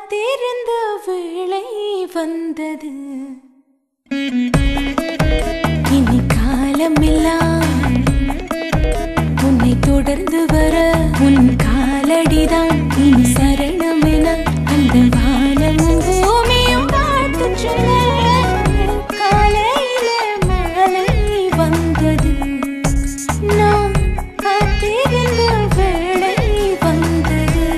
காத்திருந்த வேளை வந்தது. இனி காலமெல்லாம் உன்னை தொடர்ந்து வர உன் காலடிதான் இனி சரணம் என அந்த வானமும் பூமியும் பார்த்து சொல்ல காலையில மாலை வந்தது. நான் காத்திருந்த வேளை வந்தது.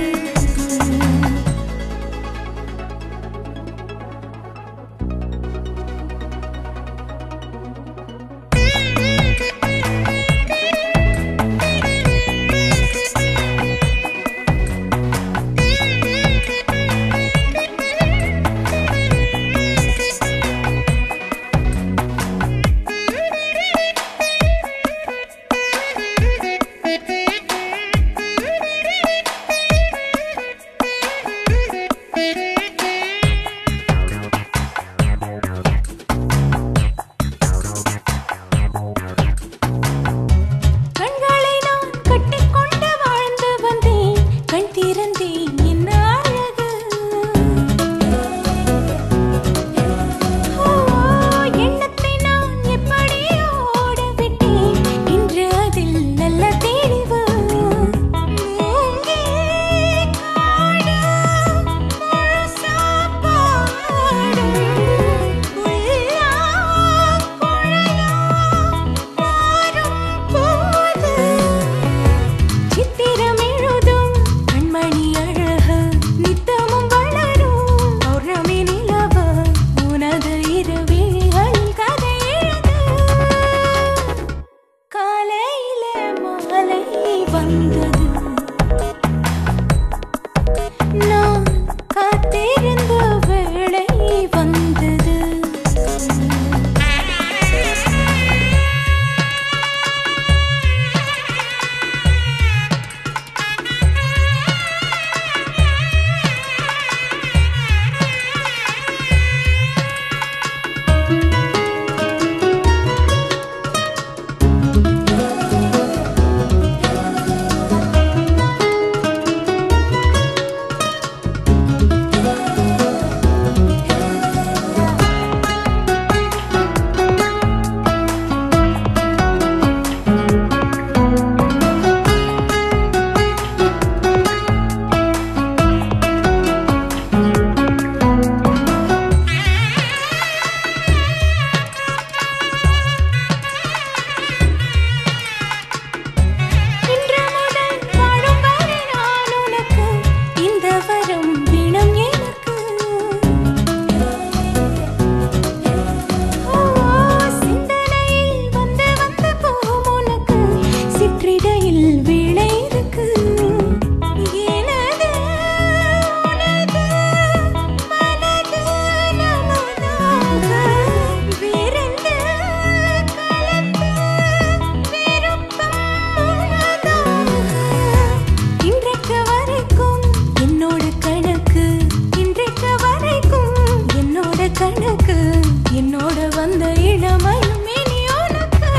என்னோட வந்த இளமையும் இனி உனக்கு.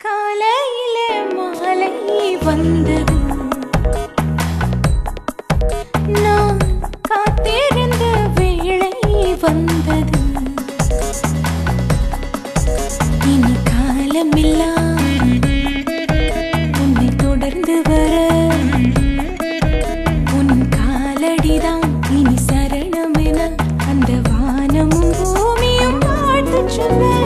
காலையிலே மாலை வந்தது. நான் காத்திருந்த வேளை வந்தது. இனி காலமெல்லாம் உன்னை தொடர்ந்து வர உன் காலடிதான் இனி சரணம் என அந்த வானமும் பூமியும் வாழ்த்து சொல்ல